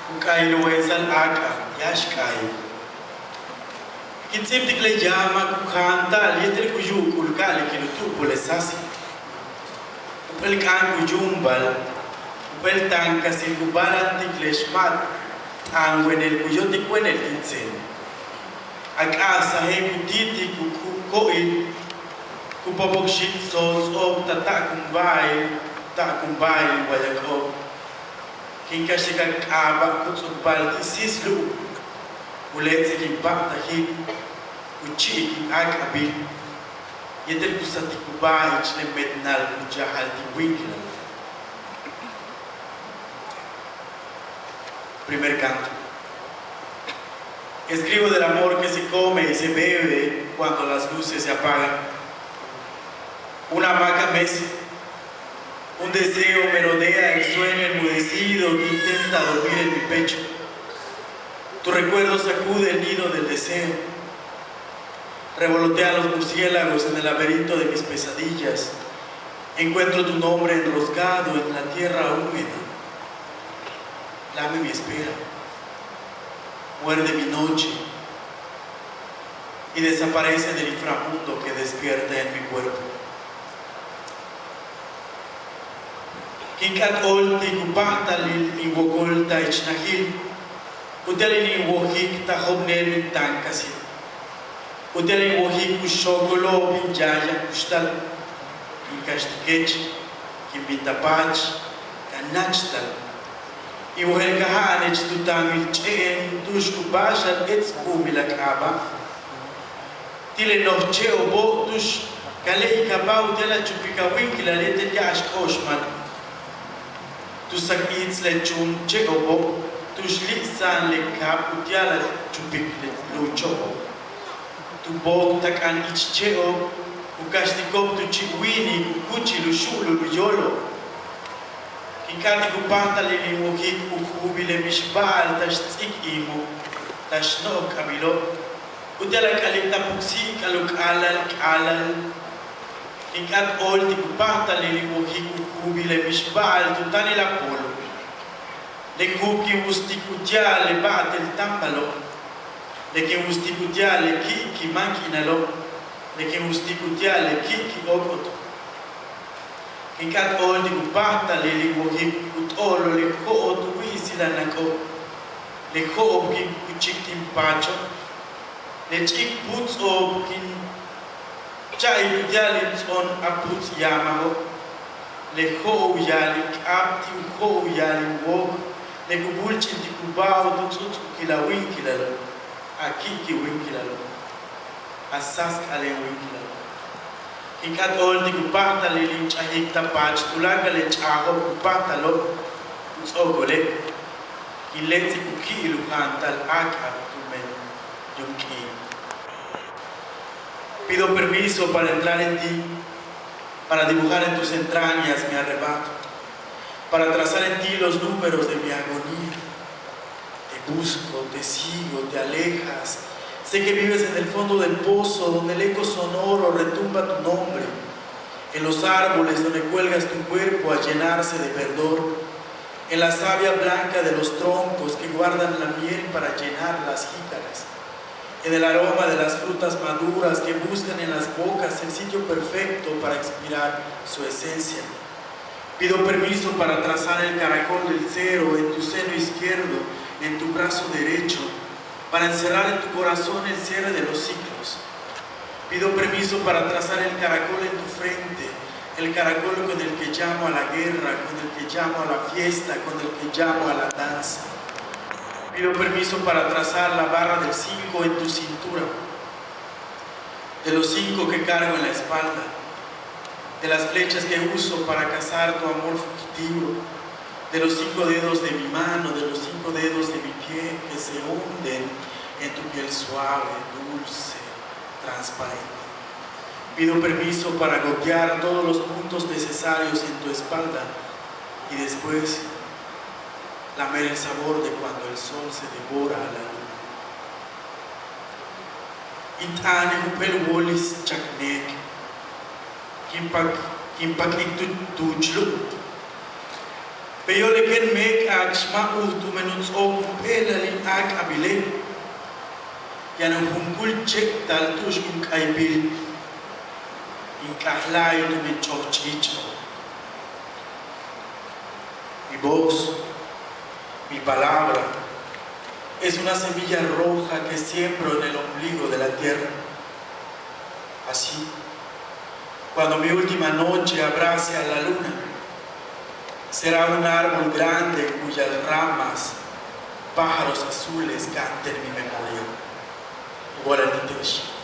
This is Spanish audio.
Kukailo wesal aka, yashkai. Kitsip tikle llama kukanta, lietel kuyu kulkale kilutu polesasi. Upel kan kuyumbal, upel tanka si kubalan tikle shmat, angwenel kuyotik wenel kitsen. Akasa he kutiti kukukoi, kupopokshit sos ob ta kumbai wayakob. Kinkashika kaba kutsukbal sislu uletse kimpakta hit uchi ki akabil yetel kusati kubai chile mednal kujahal di winkla. Primer canto. Escribo del amor que se come y se bebe cuando las luces se apagan. Una hamaca mece. Un deseo merodea el sueño enmudecido que intenta dormir en mi pecho. Tu recuerdo sacude el nido del deseo. Revolotean los murciélagos en el laberinto de mis pesadillas. Encuentro tu nombre enroscado en la tierra húmeda. Lame mi espera. Muerde mi noche. Y desaparece del inframundo que despierta en mi cuerpo. Kinkat olti kupahta liwogolta ichnahil, utelin iwohik tahobnel tankasil, utelin iwohik kushogolo binjaya kustal, kinkashtikech, kimbitapach, kanachtal, iwohel kahanech tutamil cheen tushkubashal etzbumilakaba, tile noche obo tush kalei kabau tela chupikawinkila lete yash koshman. Tu sakits le chum cheobo, tu shlisan le kap utiala chupik le luchobo. Tu bog takan ich cheo, ukashtikop tu chiwini, kuchi lushulu luyolo. Kikati kupata le limuhik ukubi le mishbal tash tsik imu, tash no kamilo. Utiala kalita puksi kaluk alal. Kikat olti kupahta lili wohi kukubi le mishbal tutani la polo. Le kuki ustikutia le bate el tambalo. Le que ustikutia le ki mankinalo. Le que ustikutia le ki okoto. Kikat olti kupahta lili wohi kutolo le ko otuisi la nako. Le ko obkin kuchik timpacho. Le chik puts obkin Chai yalin on aput yamaho, le ho yalin apti ho yalin wog, le kubulchin di kubao tutut kila winkilalo, akiki winkilalo, asask ale winkilalo. Kikat ol di kupata le lim chahik tapach, tulaga le chaho kupatalo, utsogole, kileti kuki ilukantal akap tumen yunki. Pido permiso para entrar en ti, para dibujar en tus entrañas mi arrebato, para trazar en ti los números de mi agonía. Te busco, te sigo, te alejas. Sé que vives en el fondo del pozo, donde el eco sonoro retumba tu nombre, en los árboles donde cuelgas tu cuerpo a llenarse de verdor, en la savia blanca de los troncos que guardan la miel para llenar las jícaras, en el aroma de las frutas maduras que buscan en las bocas el sitio perfecto para expirar su esencia. Pido permiso para trazar el caracol del cero en tu seno izquierdo, en tu brazo derecho, para encerrar en tu corazón el cierre de los ciclos. Pido permiso para trazar el caracol en tu frente, el caracol con el que llamo a la guerra, con el que llamo a la fiesta, con el que llamo a la danza. Pido permiso para trazar la barra del 5 en tu cintura, de los 5 que cargo en la espalda, de las flechas que uso para cazar tu amor fugitivo, de los 5 dedos de mi mano, de los 5 dedos de mi pie que se hunden en tu piel suave, dulce, transparente. Pido permiso para gotear todos los puntos necesarios en tu espalda y después lamer el sabor de cuando el sol se devora a la luna. Intane upel wolis chaknek, kimpak iktu tujlu, Pero le ken mek akshma tu menuts o pelalin ak abile. Yan hungkul cek tal tush in kaibil. In kahlay tu men chochicho. Mi voz, mi palabra, es una semilla roja que siembro en el ombligo de la tierra. Así, cuando mi última noche abrace a la luna, será un árbol grande cuyas ramas, pájaros azules canten mi memoria. Igual a ti,